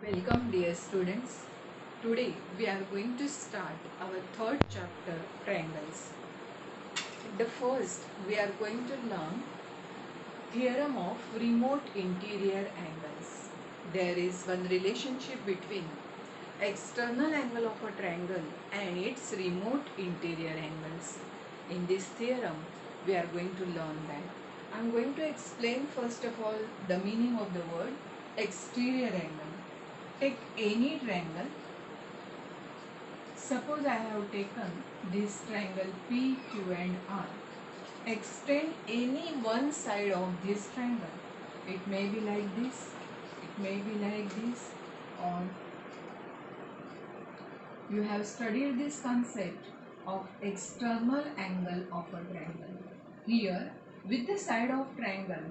Welcome dear students. Today we are going to start our third chapter, triangles. The first we are going to learn theorem of remote interior angles. There is one relationship between external angle of a triangle and its remote interior angles. In this theorem we are going to learn that. I am going to explain first of all the meaning of the word exterior angle. Take any triangle. Suppose I have taken this triangle P, Q and R. Extend any one side of this triangle. It may be like this, it may be like this, or you have studied this concept of external angle of a triangle. Here, with the side of triangle,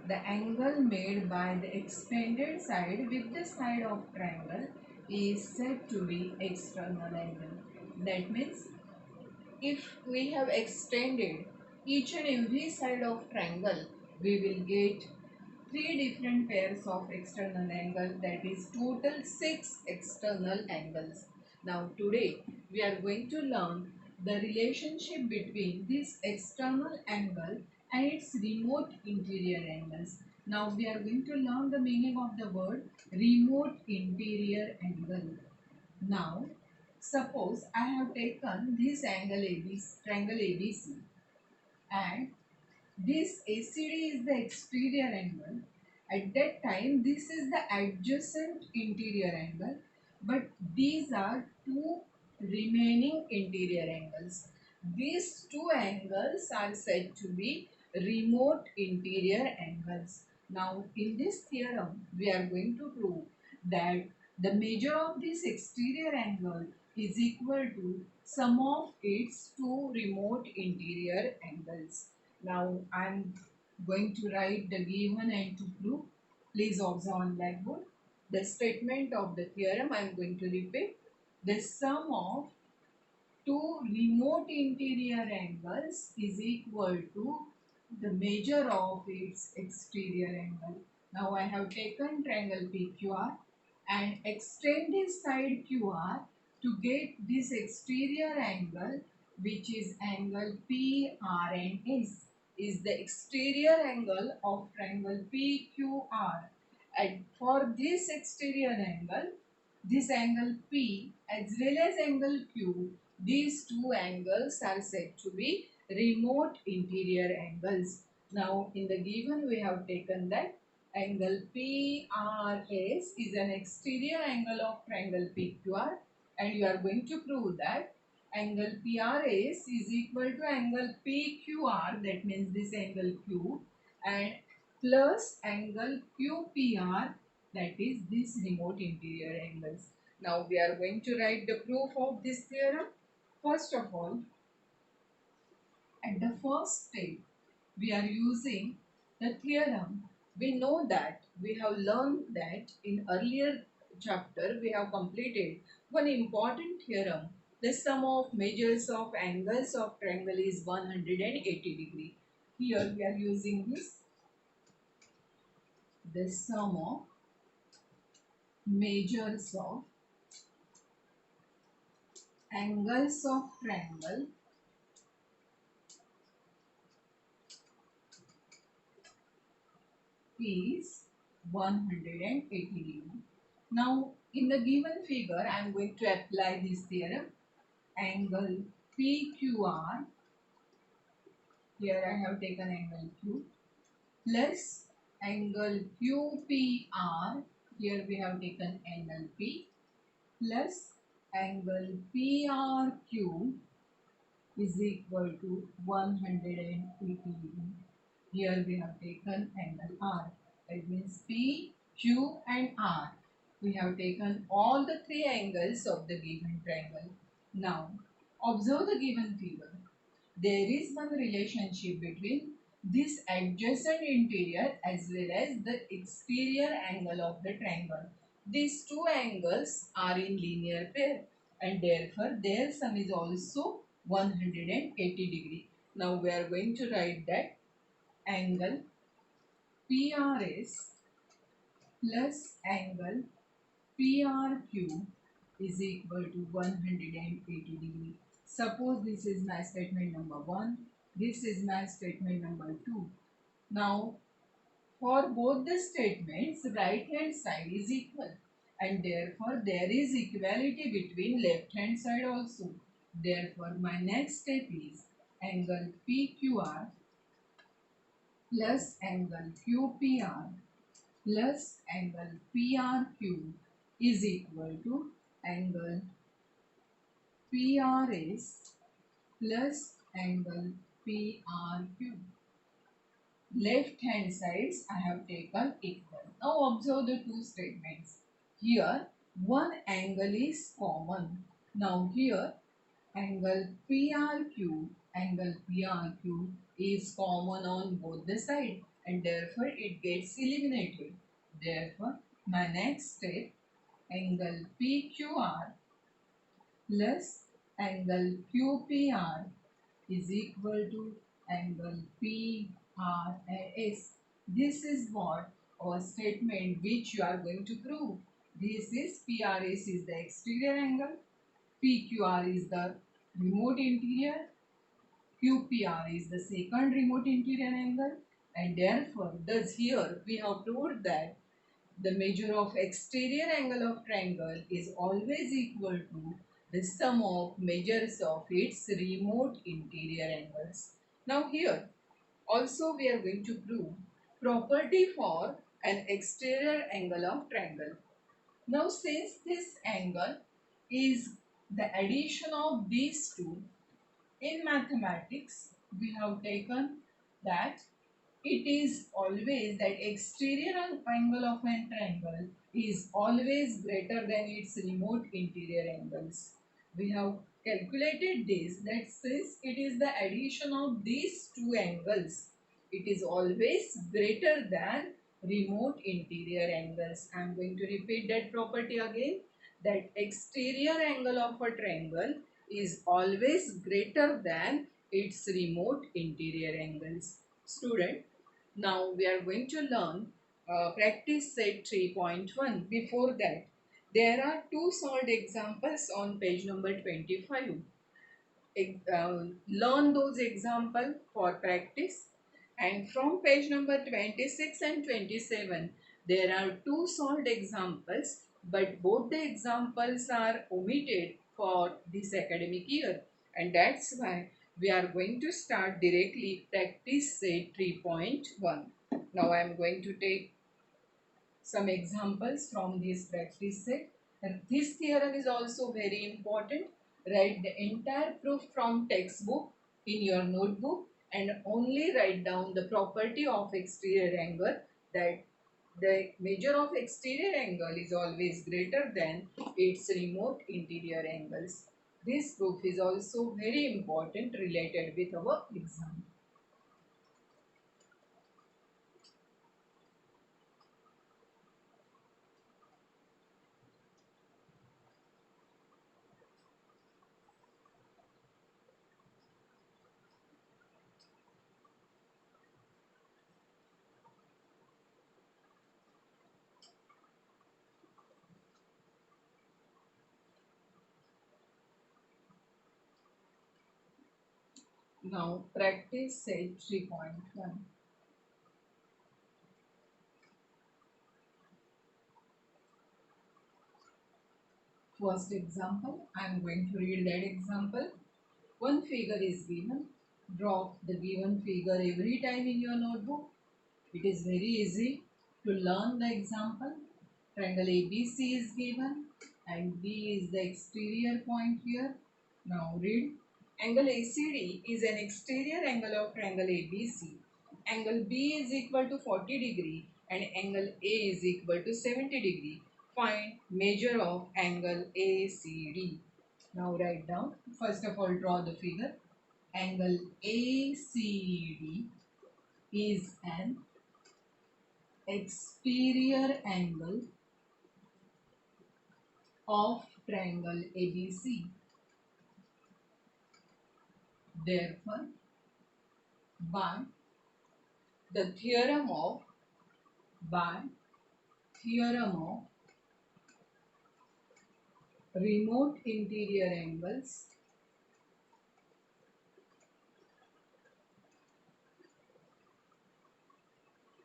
the angle made by the expanded side with the side of triangle is said to be external angle. That means if we have extended each and every side of triangle, we will get three different pairs of external angle, that is total 6 external angles. Now today we are going to learn the relationship between this external angle and its remote interior angles. Now we are going to learn the meaning of the word remote interior angle. Now suppose I have taken this angle ABC, triangle ABC, and this ACD is the exterior angle. At that time, this is the adjacent interior angle, but these are two remaining interior angles. These two angles are said to be remote interior angles. Now, in this theorem, we are going to prove that the measure of this exterior angle is equal to sum of its two remote interior angles. Now I am going to write the given and to prove. Please observe on blackboard. The statement of the theorem I am going to repeat. The sum of two remote interior angles is equal to the measure of its exterior angle. Now I have taken triangle PQR and extend this side QR to get this exterior angle, which is angle PR and S, is the exterior angle of triangle PQR. And for this exterior angle, this angle P as well as angle Q, these two angles are said to be remote interior angles. Now in the given we have taken that angle PRS is an exterior angle of triangle PQR, and you are going to prove that angle PRS is equal to angle PQR, that means this angle Q, and plus angle QPR, that is this remote interior angles. Now we are going to write the proof of this theorem. First of all, at the first step, we are using the theorem. We know that we have learned that in earlier chapter we have completed one important theorem. The sum of measures of angles of triangle is 180 degree. Here we are using this. The sum of measures of angles of triangle is 180 degree. Now in the given figure I am going to apply this theorem. Angle PQR, here I have taken angle Q, plus angle QPR, here we have taken angle P, plus angle PRQ is equal to 180 degree. Here we have taken angle R. That means P, Q and R. We have taken all the three angles of the given triangle. Now, observe the given figure. There is one relationship between this adjacent interior as well as the exterior angle of the triangle. These two angles are in linear pair and therefore their sum is also 180 degree. Now we are going to write that angle PRS plus angle PRQ is equal to 180 degree. Suppose this is my statement number 1, this is my statement number 2. Now for both the statements, right hand side is equal and therefore there is equality between left hand side also. Therefore my next step is angle PQR plus angle QPR plus angle PRQ is equal to angle PRS plus angle PRQ. Left hand sides I have taken equal. Now observe the two statements. Here one angle is common. Now here angle PRQ is common on both the sides and therefore it gets eliminated. Therefore my next step, angle PQR plus angle QPR is equal to angle PRS. This is what our statement which you are going to prove. This is PRS is the exterior angle, PQR is the remote interior, QPR is the second remote interior angle, and therefore thus here we have proved that the measure of exterior angle of triangle is always equal to the sum of measures of its remote interior angles. Now here also we are going to prove property for an exterior angle of triangle. Now since this angle is the addition of these two, in mathematics we have taken that it is always that exterior angle of an triangle is always greater than its remote interior angles. We have calculated this, that since it is the addition of these two angles, it is always greater than remote interior angles. I am going to repeat that property again, that exterior angle of a triangle is always greater than its remote interior angles. Student, now we are going to learn practice set 3.1. Before that, there are two solved examples on page number 25. Learn those examples for practice, and from page number 26 and 27 there are two solved examples, but both the examples are omitted for this academic year, and that's why we are going to start directly practice set 3.1. Now I am going to take some examples from this practice set. And this theorem is also very important. Write the entire proof from textbook in your notebook and only write down the property of exterior angle, that the measure of exterior angle is always greater than its remote interior angles. This proof is also very important related with our exam. Now practice set 3.1. First example, I am going to read that example. One figure is given. Draw the given figure every time in your notebook. It is very easy to learn the example. Triangle ABC is given and B is the exterior point here. Now read. Angle ACD is an exterior angle of triangle ABC. Angle B is equal to 40 degree and angle A is equal to 70 degree. Find measure of angle ACD. Now write down. First of all, draw the figure. Angle ACD is an exterior angle of triangle ABC. Therefore, by the theorem of remote interior angles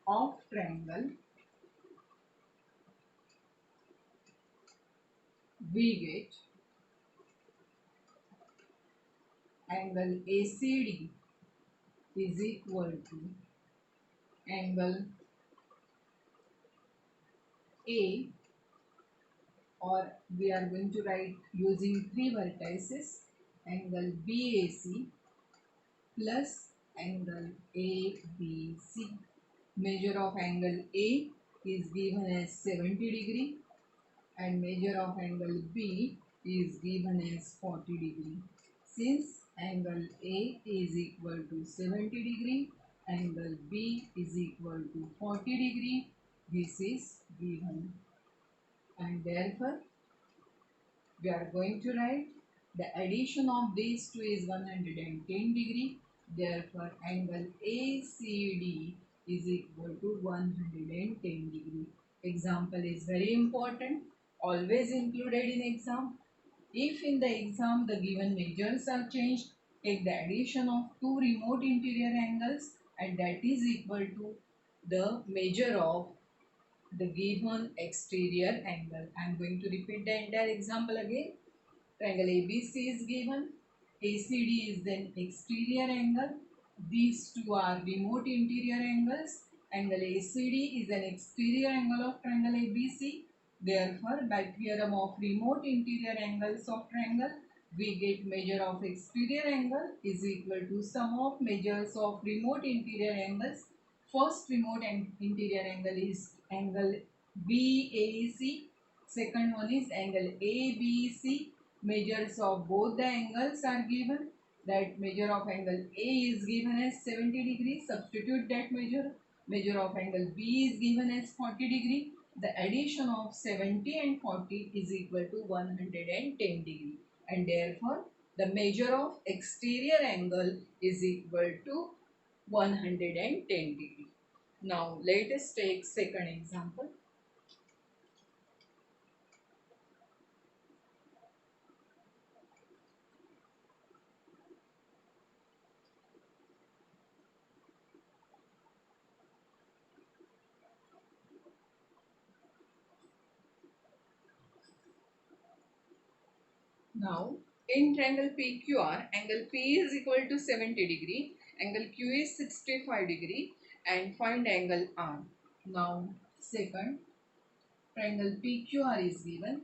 of triangle, we get angle ACD is equal to angle A, or we are going to write using three vertices, angle BAC plus angle ABC. Measure of angle A is given as 70 degree and measure of angle B is given as 40 degree. Since angle A is equal to 70 degree, angle B is equal to 40 degree, this is given, and therefore we are going to write the addition of these two is 110 degree. Therefore, angle ACD is equal to 110 degree. Example is very important, always included in exam. If in the exam the given measures are changed, take the addition of two remote interior angles and that is equal to the measure of the given exterior angle. I am going to repeat the entire example again. Triangle ABC is given. ACD is an exterior angle. These two are remote interior angles. Angle ACD is an exterior angle of triangle ABC. Therefore, by theorem of remote interior angles of triangle, we get measure of exterior angle is equal to sum of measures of remote interior angles. First remote interior angle is angle BAC. Second one is angle ABC. Measures of both the angles are given. That measure of angle A is given as 70 degree. Substitute that measure. Measure of angle B is given as 40 degree. The addition of 70 and 40 is equal to 110 degree. And therefore, the measure of exterior angle is equal to 110 degree. Now, let us take second example. Now, in triangle PQR, angle P is equal to 70 degree, angle Q is 65 degree, and find angle R. Now, second, triangle PQR is given.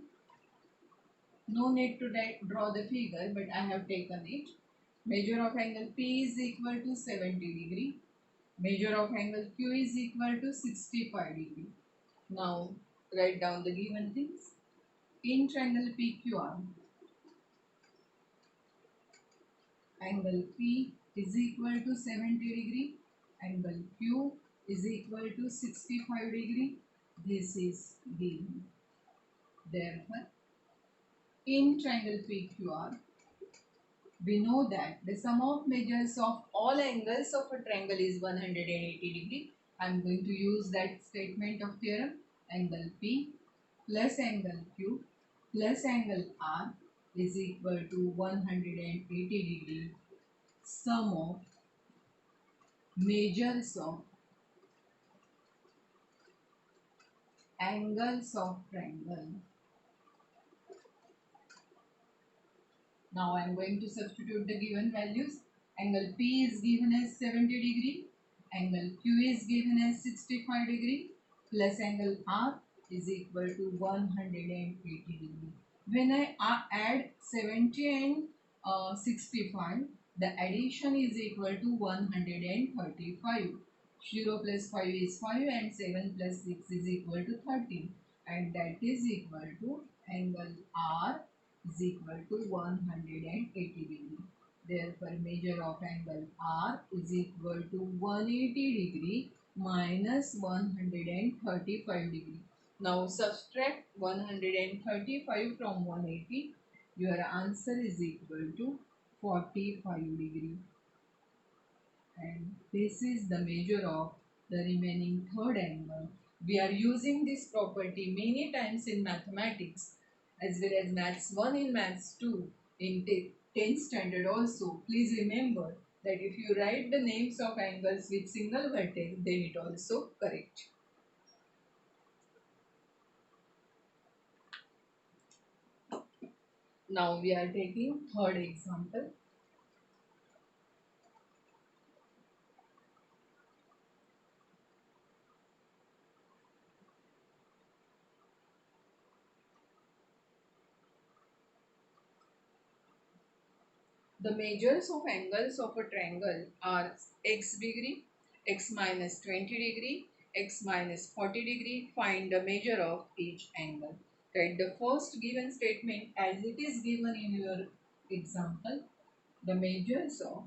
No need to draw the figure, but I have taken it. Measure of angle P is equal to 70 degree. Measure of angle Q is equal to 65 degree. Now, write down the given things. In triangle PQR, angle P is equal to 70 degree, angle Q is equal to 65 degree. This is given. Therefore, in triangle PQR, we know that the sum of measures of all angles of a triangle is 180 degree. I am going to use that statement of theorem. Angle P plus angle Q plus angle R is equal to 180 degree. Sum of measures of angles of triangle. Now I am going to substitute the given values. Angle P is given as 70 degree, angle Q is given as 65 degree, plus angle R is equal to 180 degree. When I add 70 and 65, the addition is equal to 135. 0 plus 5 is 5 and 7 plus 6 is equal to 13, and that is equal to angle R is equal to 180 degree. Therefore, measure of angle R is equal to 180 degree minus 135 degree. Now subtract 135 from 180. Your answer is equal to 45 degree. And this is the measure of the remaining third angle. We are using this property many times in mathematics, as well as Maths 1 and Maths 2 in 10th standard also. Please remember that if you write the names of angles with single vertex, then it also correct. Now we are taking third example. The measures of angles of a triangle are x degree, x minus 20 degree, x minus 40 degree. Find the measure of each angle. Write the first given statement as it is given in your example. The measures of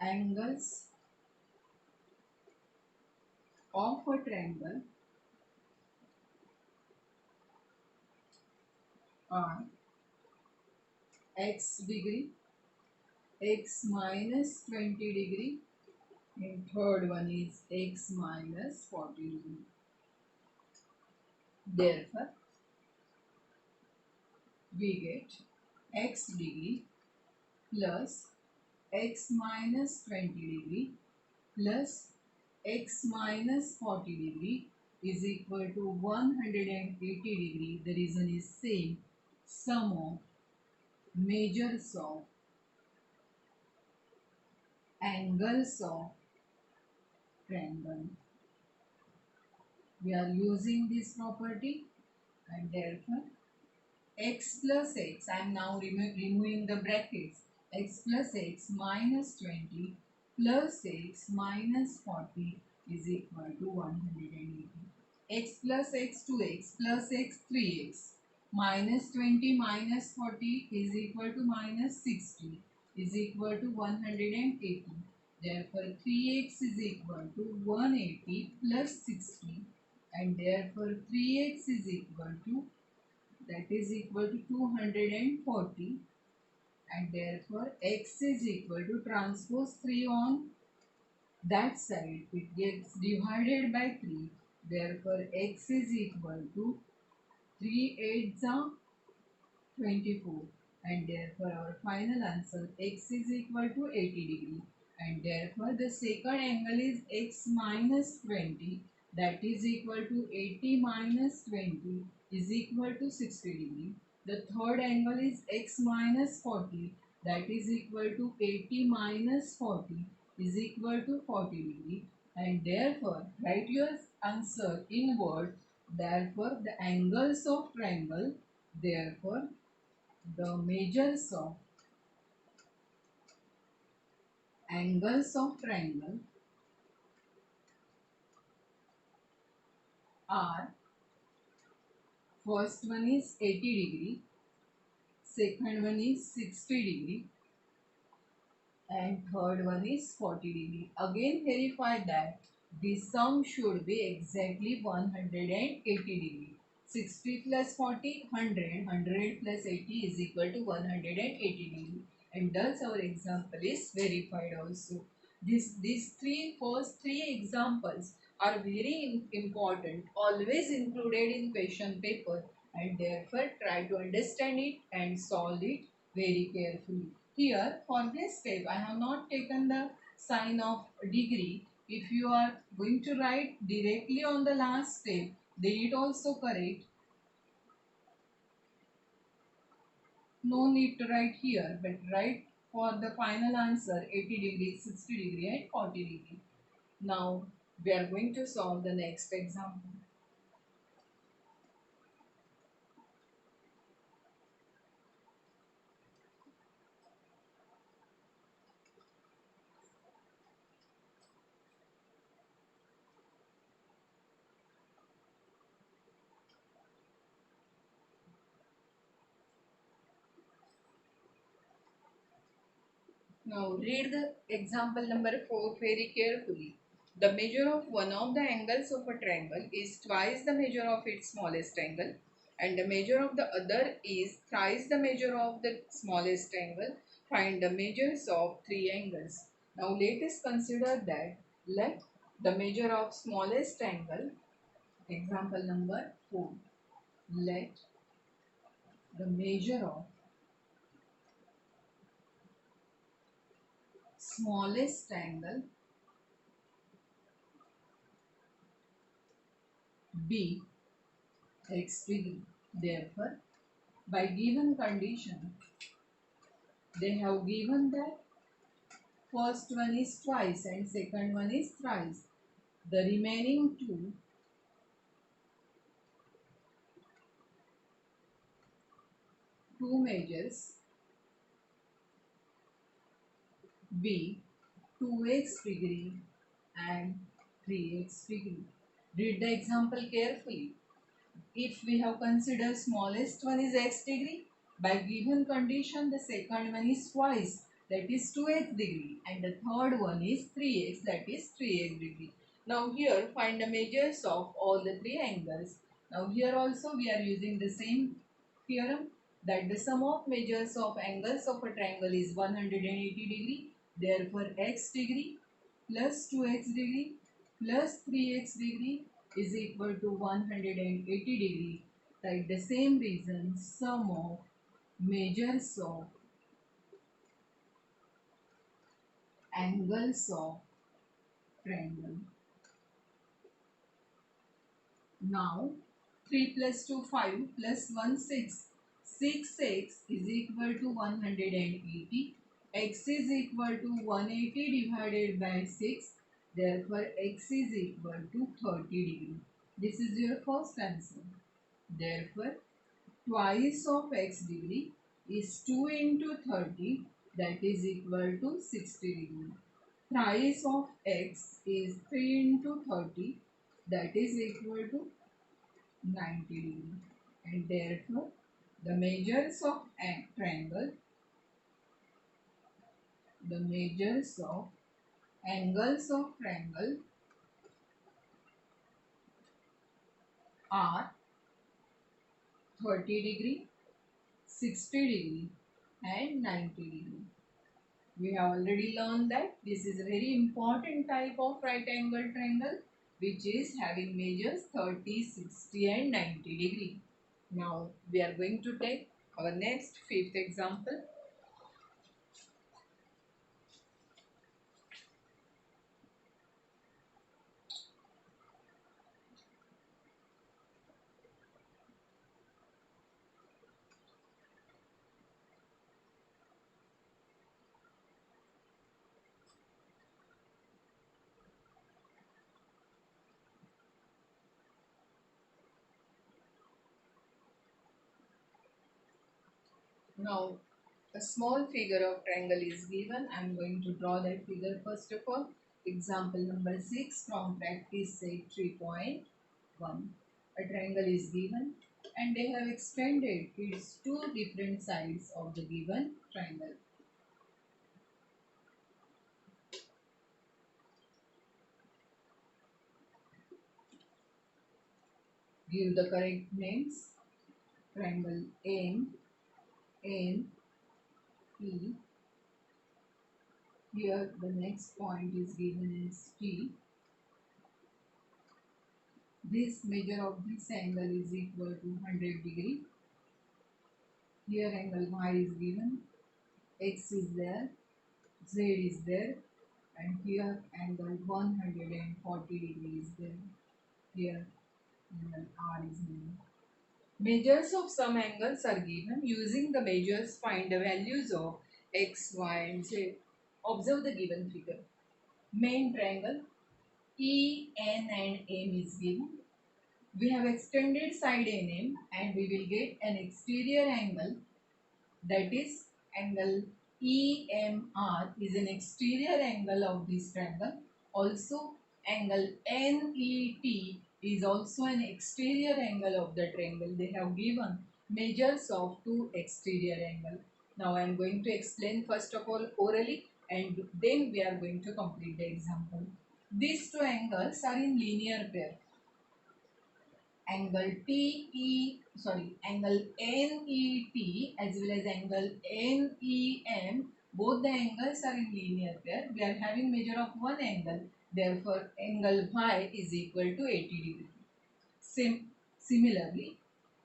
angles of a triangle are x degree, x minus 20 degree, and third one is x minus 40 degree. Therefore, we get x degree plus x minus 20 degree plus x minus 40 degree is equal to 180 degree. The reason is same. Sum of measures of angles of triangle. We are using this property and therefore x plus x, I am now removing the brackets, x plus x minus 20 plus x minus 40 is equal to 180. X plus x 2x plus x 3x minus 20 minus 40 is equal to minus 60 is equal to 180. Therefore 3x is equal to 180 plus 60 and therefore 3x is equal to, that is equal to 240 and therefore x is equal to transpose 3 on that side, it gets divided by 3, therefore x is equal to 3 8s are 24 and therefore our final answer x is equal to 80 degree and therefore the second angle is x minus 20, that is equal to 80 minus 20 is equal to 60 degree. The third angle is x minus 40, that is equal to 80 minus 40 is equal to 40 degree and therefore write your answer in word. Therefore the angles of triangle, therefore the measures of angles of triangle are, first one is 80 degree, second one is 60 degree and third one is 40 degree. Again verify that the sum should be exactly 180 degree. 60 plus 40, 100, 100 plus 80 is equal to 180 degree. And thus our example is verified also. These first three examples are very important, always included in question paper and therefore try to understand it and solve it very carefully. Here for this step I have not taken the sign of degree. If you are going to write directly on the last step, then it also correct. No need to write here, but write for the final answer 80 degree, 60 degree and 40 degree. Now we are going to solve the next example. Now read the example number 4 very carefully. The measure of one of the angles of a triangle is twice the measure of its smallest angle and the measure of the other is thrice the measure of the smallest angle. Find the measures of three angles. Now let us consider that let The measure of smallest angle, example number 4. Let the measure of smallest angle be x degree. Therefore, by given condition, they have given that first one is twice and second one is thrice. The remaining two measures be 2x degree and 3x degree. Read the example carefully. If we have considered smallest one is x degree, by given condition the second one is twice, that is 2x degree, and the third one is 3x, that is 3x degree. Now here find the measures of all the three angles. Now here also we are using the same theorem, that the sum of measures of angles of a triangle is 180 degree. Therefore x degree plus 2x degree plus 3x degree is equal to 180 degree. Like the same reason, sum of measures of angles of triangle. Now 3 plus 2 5 plus 1 6. 6x is equal to 180. X is equal to 180 divided by 6. Therefore x is equal to 30 degree. This is your first answer. Therefore twice of x degree is 2 into 30, that is equal to 60 degree. Thrice of x is 3 into 30, that is equal to 90 degree. And therefore the measures of a triangle, the measures of angles of triangle are 30 degree, 60 degree and 90 degree. We have already learned that this is a very important type of right angle triangle which is having measures 30, 60 and 90 degree. Now we are going to take our next fifth example. Now a small figure of triangle is given. I am going to draw that figure first of all. Example number 6 from practice set 3.1. A triangle is given and they have extended its two different sides of the given triangle. Give the correct names. Triangle N, N, P. Here the next point is given as T. This measure of this angle is equal to 100 degree. Here angle Y is given, X is there, Z is there, and here angle 140 degree is there. Here angle R is given. Measures of some angles are given. Using the measures, find the values of X, Y and Z. Observe the given figure. Main triangle E, N and M is given. We have extended side NM and we will get an exterior angle, that is angle EMR is an exterior angle of this triangle. Also angle NET is also an exterior angle of the triangle. They have given measures of two exterior angle. Now I am going to explain first of all orally and then we are going to complete the example. These two angles are in linear pair. Angle angle NET as well as angle NEM, both the angles are in linear pair. We are having measure of one angle, Therefore, angle Y is equal to 80 degree. Similarly,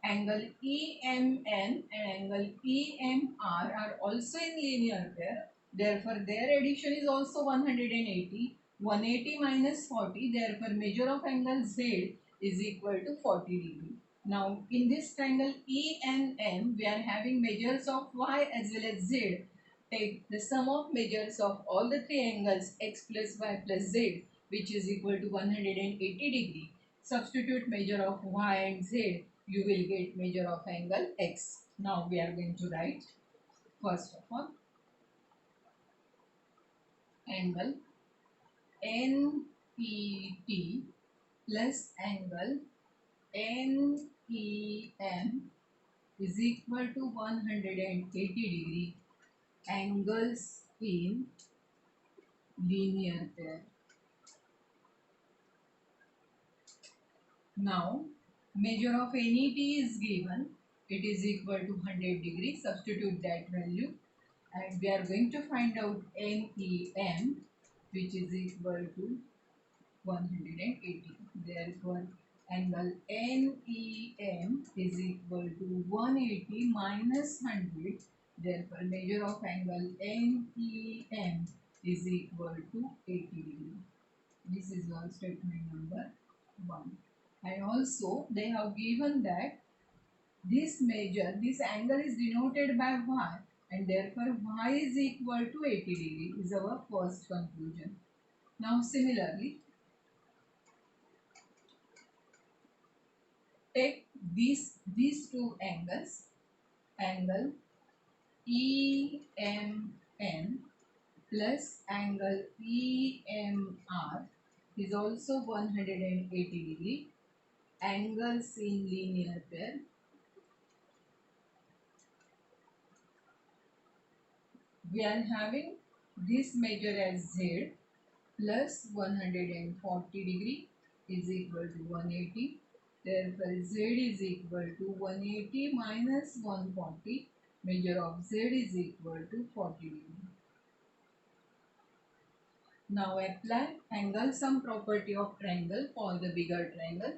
angle EMN and angle EMR are also in linear pair. Therefore, their addition is also 180. 180 minus 40. Therefore, measure of angle Z is equal to 40 degree. Now, in this triangle ENM, we are having measures of Y as well as Z. Take the sum of measures of all the three angles x plus y plus z, which is equal to 180 degree. Substitute measure of y and z, you will get measure of angle x. Now we are going to write first of all angle NET plus angle NEM is equal to 180 degree angles in linear pair. Now, measure of NET is given. It is equal to 100 degrees. Substitute that value. And we are going to find out NEM, which is equal to 180. Therefore, angle NEM is equal to 180 minus 100. Therefore, measure of angle NEM is equal to 80 degree. This is our statement number 1. And also they have given that this angle is denoted by y, and therefore y is equal to 80 degree is our first conclusion. Now similarly, take these two angles, angle EMN plus angle EMR is also 180 degree, angles in linear pair. We are having this measure as z plus 140 degree is equal to 180. Therefore, z is equal to 180 minus 140. Measure of z is equal to 40 degree. Now apply angle sum property of triangle for the bigger triangle.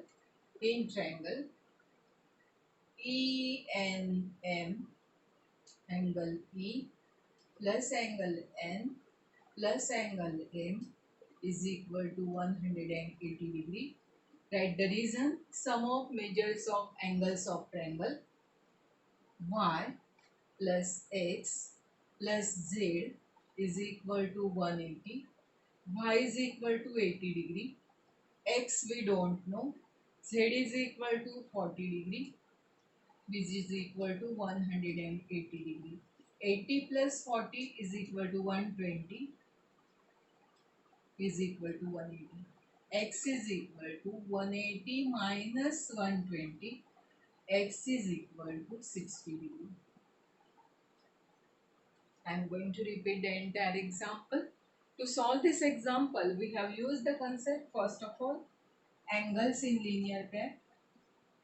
In triangle ENM, angle E plus angle N plus angle M is equal to 180 degree. Write the reason. Sum of measures of angles of triangle y plus x plus z is equal to 180. Y is equal to 80 degree. X we don't know. Z is equal to 40 degree, which is equal to 180 degree. 80 plus 40 is equal to 120 is equal to 180. X is equal to 180 minus 120. X is equal to 60 degree. I am going to repeat the entire example. To solve this example, we have used the concept first of all, angles in linear pair,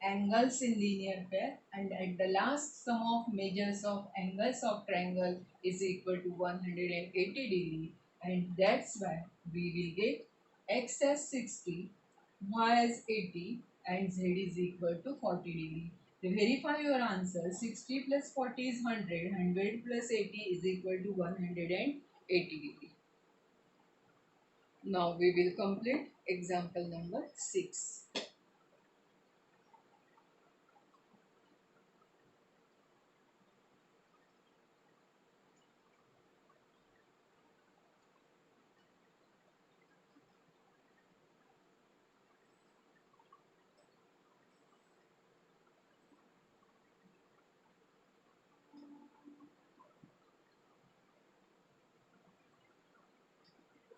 angles in linear pair, and at the last sum of measures of angles of triangle is equal to 180 degree, and that's why we will get x as 60, y as 80 and z is equal to 40 degree. To verify your answer, 60 plus 40 is 100, 100 plus 80 is equal to 180 degree. Now we will complete example number 6.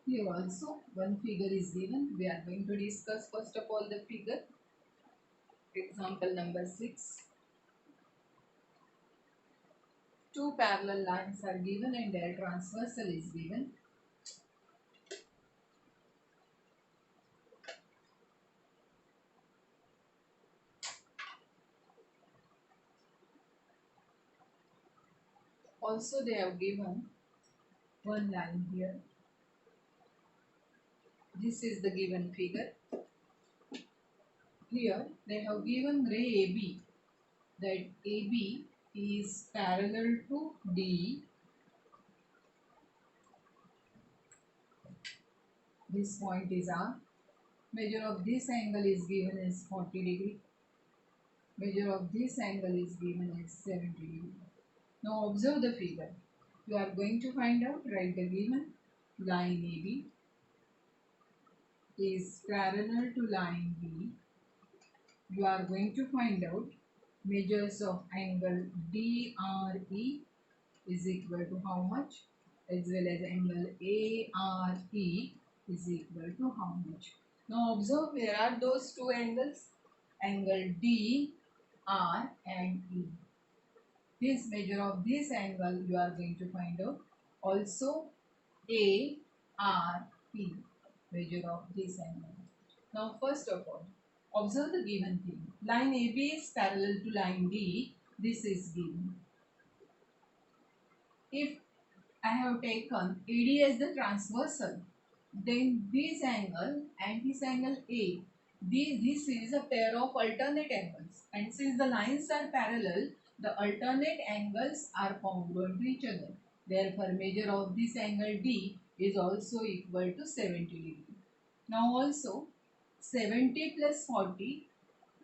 Here also one figure is given. We are going to discuss first of all the figure. Example number 6. Two parallel lines are given and their transversal is given. Also they have given one line here. This is the given figure. Here they have given ray AB, that AB is parallel to D. This point is R. Measure of this angle is given as 40 degree. Measure of this angle is given as 70 degree. Now observe the figure. You are going to find out, write the given line AB is parallel to line B. You are going to find out measures of angle DRE is equal to how much, as well as angle ARE is equal to how much. Now observe, where are those two angles? Angle D, R and E. This measure of this angle you are going to find out. Also ARE, measure of this angle. Now first of all, observe the given thing. Line AB is parallel to line D. This is given. If I have taken AD as the transversal, then this angle and this angle A, this is a pair of alternate angles, and since the lines are parallel, the alternate angles are congruent to each other. Therefore, measure of this angle D is also equal to 70 degree. Now also 70 plus 40,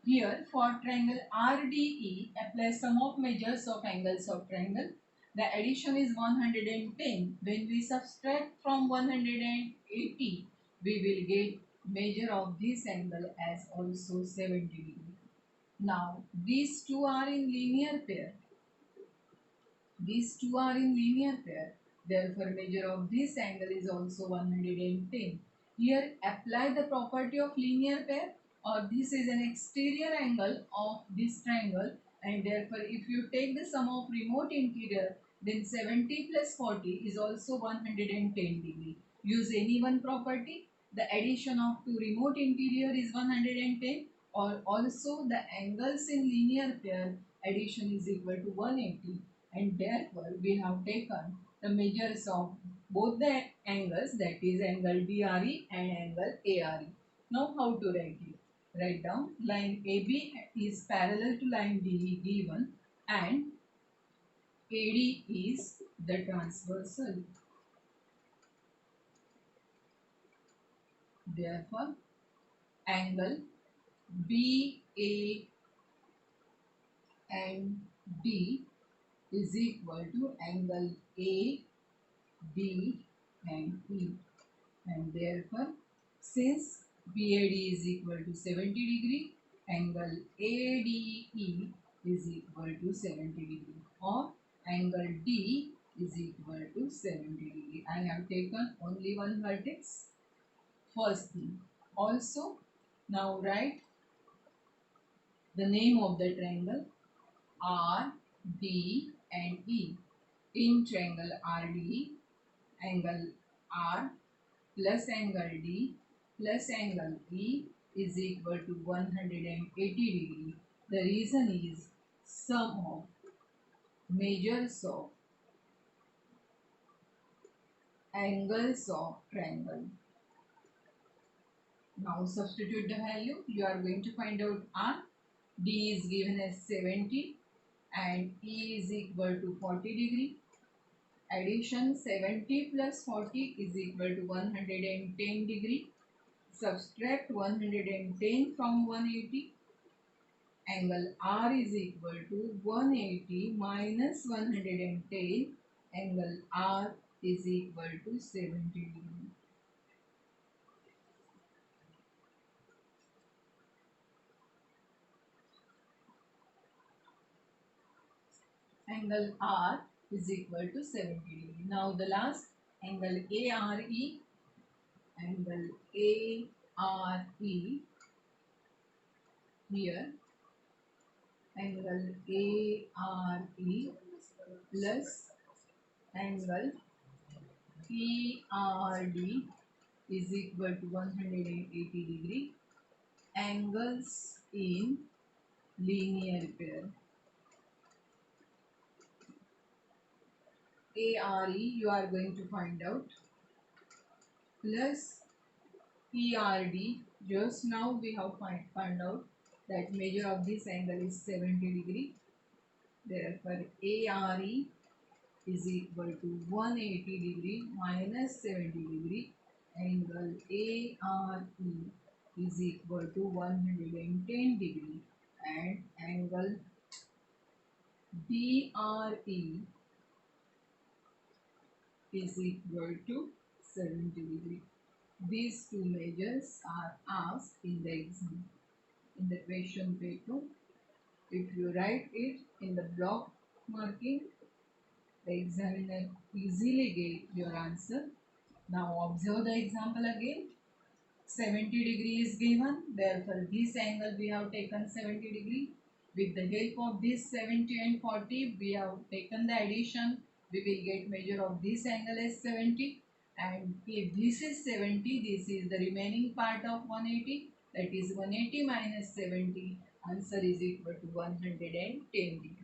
here for triangle RDE, apply sum of measures of angles of triangle. The addition is 110. When we subtract from 180, we will get measure of this angle as also 70 degree. Now these two are in linear pair. These two are in linear pair. Therefore, measure of this angle is also 110. Here, apply the property of linear pair, or this is an exterior angle of this triangle, and therefore, if you take the sum of remote interior, then 70 plus 40 is also 110 degree. Use any one property. The addition of two remote interior is 110, or also the angles in linear pair addition is equal to 180, and therefore we have taken the measures of both the angles, that is angle DRE and angle ARE. Now how to write it? Write down line AB is parallel to line DE given, and AD is the transversal. Therefore angle BA and D is equal to angle A, D and E, and therefore since BAD is equal to 70 degree, angle ADE is equal to 70 degree, or angle D is equal to 70 degree. I have taken only one vertex. First thing. Also, now write the name of the triangle R, D and E. In triangle RDE, angle R plus angle D plus angle E is equal to 180 degree. The reason is sum of measures of angles of triangle. Now substitute the value. You are going to find out R. D is given as 70 and E is equal to 40 degree. Addition 70 plus 40 is equal to 110 degree. Subtract 110 from 180. Angle R is equal to 180 minus 110. Angle R is equal to 70 degree. Angle R is equal to 70 degree. Now the last angle ARE. Angle ARE here. Angle ARE plus angle PRD is equal to 180 degree. Angles in linear pair. ARE you are going to find out plus PRD. Just now we have found out that measure of this angle is 70 degree. Therefore, ARE is equal to 180 degree minus 70 degree. Angle ARE is equal to 110 degree, and angle DRE is equal to 70 degree. These two measures are asked in the exam. In the question paper, if you write it in the block marking, the examiner easily get your answer. Now observe the example again. 70 degree is given, therefore this angle we have taken 70 degree. With the help of this 70 and 40 we have taken the addition, we will get measure of this angle as 70, and if this is 70, this is the remaining part of 180, that is 180 minus 70, answer is equal to 110 degree.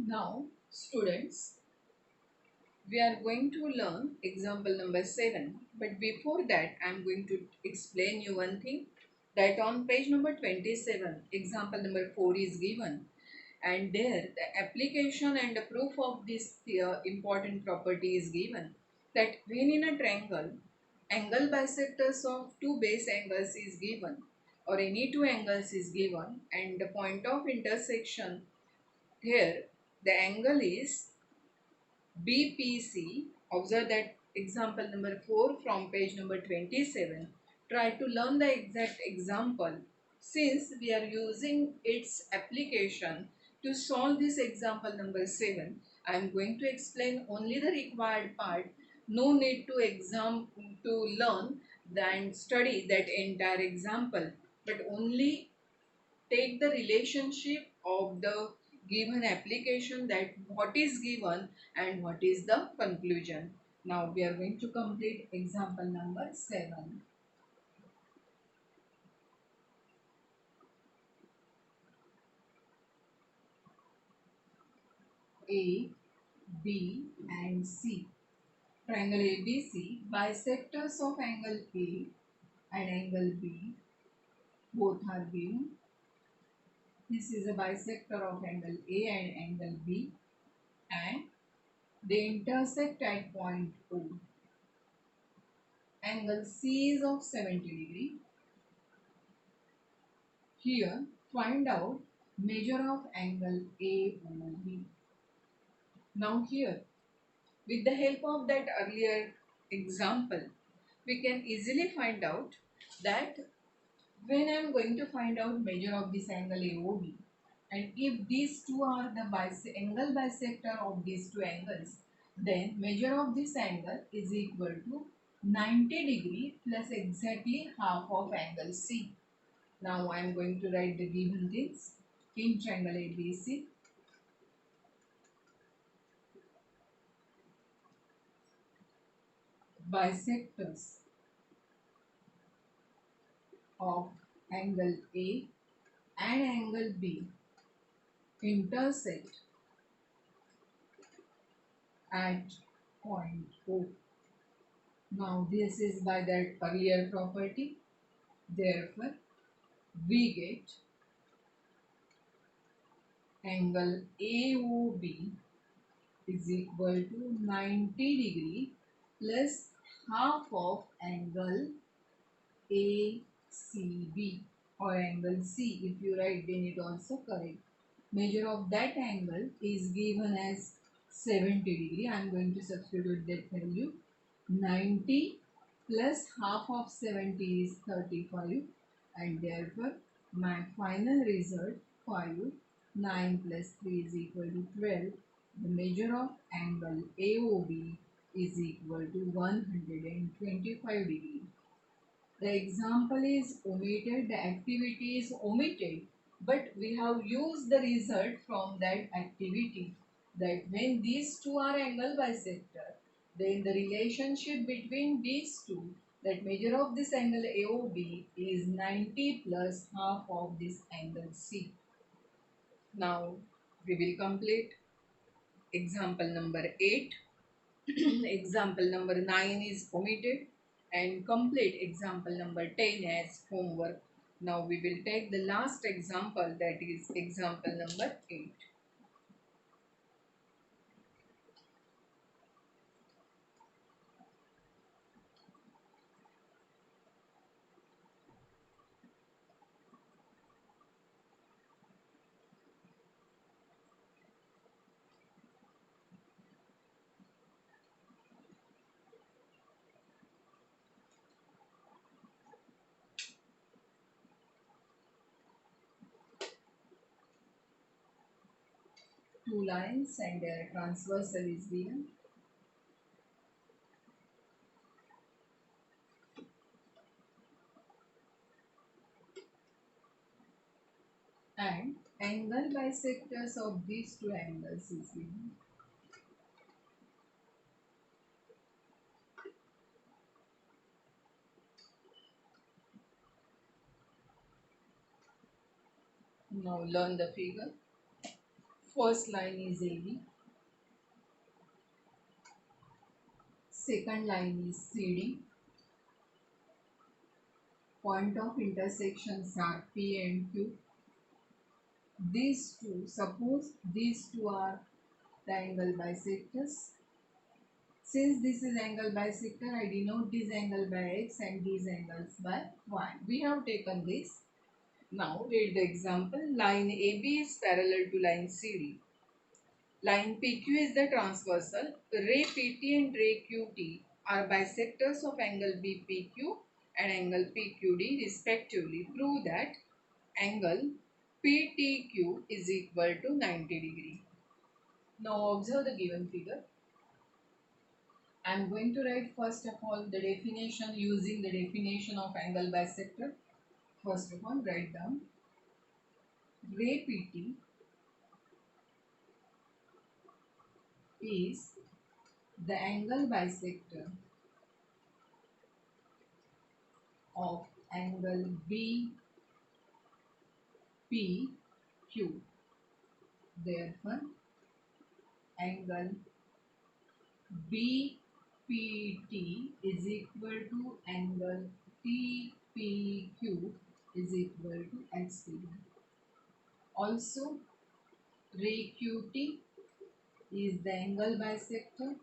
Now students, we are going to learn example number 7, but before that I am going to explain you one thing, that on page number 27 example number 4 is given, and there the application and the proof of this important property is given, that when in a triangle angle bisectors of two base angles is given, or any two angles is given, and the point of intersection here, the angle is BPC. Observe that example number 4 from page number 27. Try to learn the exact example. Since we are using its application to solve this example number 7, I am going to explain only the required part. No need to learn and study that entire example, but only take the relationship of the given application, that what is given and what is the conclusion. Now we are going to complete example number 7. A, B and C. Triangle ABC, bisectors of angle A and angle B both are given. This is a bisector of angle A and angle B, and they intersect at point O. Angle C is of 70 degree. Here, find out measure of angle AOB. Now here, with the help of that earlier example, we can easily find out that when I am going to find out measure of this angle AOB, and if these two are the angle bisector of these two angles, then measure of this angle is equal to 90 degree plus exactly half of angle C. Now I am going to write the given things in triangle ABC. Bisectors of angle A and angle B intersect at point O. Now this is by that earlier property. Therefore, we get angle AOB is equal to 90 degree plus half of angle ACB or angle C. If you write, then it also correct. Measure of that angle is given as 70 degree. I am going to substitute that value. 90 plus half of 70 is 35, and therefore my final result 5. 9 plus 3 is equal to 12. The measure of angle AOB is equal to 125 degree. The example is omitted, the activity is omitted, but we have used the result from that activity, that when these two are angle bisector, then the relationship between these two, that measure of this angle AOB is 90 plus half of this angle C. Now we will complete example number 8. Example number 9 is omitted, and complete example number 10 as homework. Now we will take the last example, that is example number 8. Two lines and their transversal is given, and angle bisectors of these two angles is given. Now learn the figure. First line is AB, second line is CD, point of intersections are P and Q. These two, suppose these two are the angle bisectors. Since this is angle bisector, I denote this angle by X and these angles by Y. We have taken this. Now read the example. Line AB is parallel to line CD. Line PQ is the transversal. Ray PT and ray QT are bisectors of angle BPQ and angle PQD respectively. Prove that angle PTQ is equal to 90 degree. Now observe the given figure. I am going to write first of all the definition using the definition of angle bisector. First of all, write down ray PT is the angle bisector of angle BPQ. Therefore, angle BPT is equal to angle TPQ is equal to X degree. Also, ray QT is the angle bisector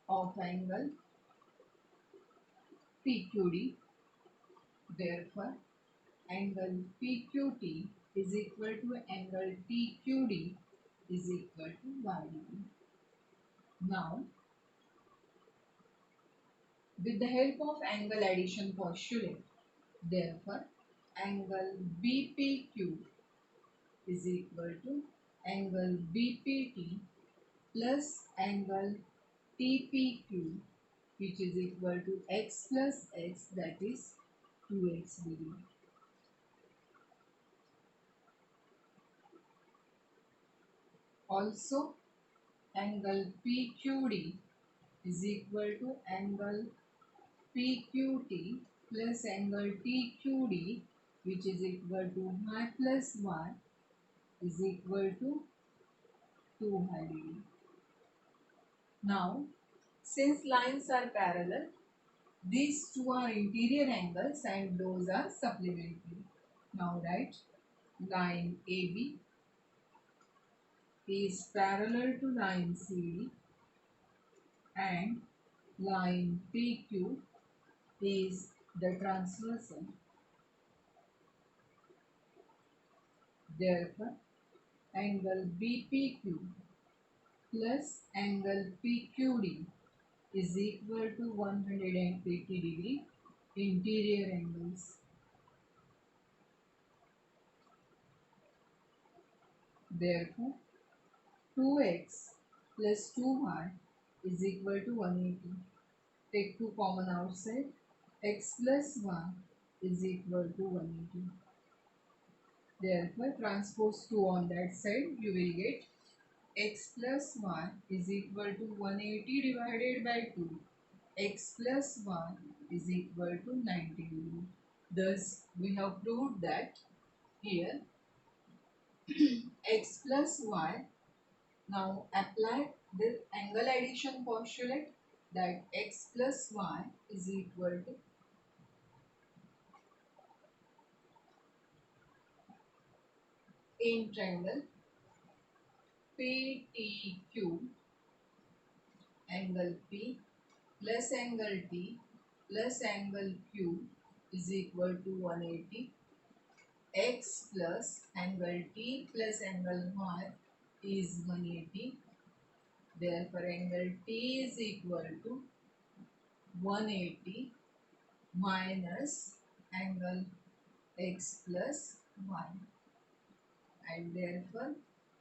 of angle PQD. Therefore, angle PQT is equal to angle TQD is equal to Y degree. Now, with the help of angle addition postulate, therefore, angle BPQ is equal to angle BPT plus angle TPQ, which is equal to X plus X, that is 2x degree. Also, angle PQD is equal to angle PQT plus angle TQD, which is equal to y plus y is equal to 2 degree. Now, since lines are parallel, these two are interior angles and those are supplementary. Now write line AB is parallel to line CD and line PQ is the transversal. Therefore, angle BPQ plus angle PQD is equal to 180 degree interior angles. Therefore, 2x plus 2y is equal to 180. Take 2 common outside. X plus y is equal to 180. Therefore, transpose 2 on that side, you will get x plus y is equal to 180 divided by 2. X plus y is equal to 90 degree. Thus, we have proved that here x plus y. Now apply the angle addition postulate, that x plus y is equal to in triangle PTQ, angle P plus angle T plus angle Q is equal to 180. X plus angle T plus angle Y is 180. Therefore, angle T is equal to 180 minus angle x plus y, and therefore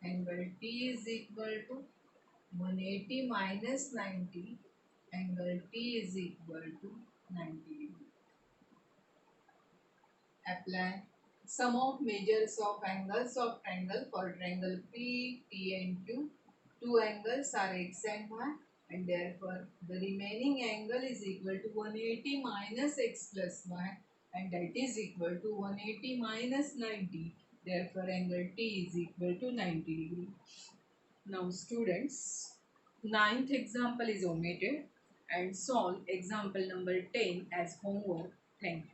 angle T is equal to 180 minus 90. Angle T is equal to 90. Apply sum of measures of angles of triangle for triangle P, T and Q. Two angles are x and y, and therefore the remaining angle is equal to 180 minus x plus y, and that is equal to 180 minus 90. Therefore angle T is equal to 90 degree. Now students, ninth example is omitted and solve example number 10 as homework. Thank you.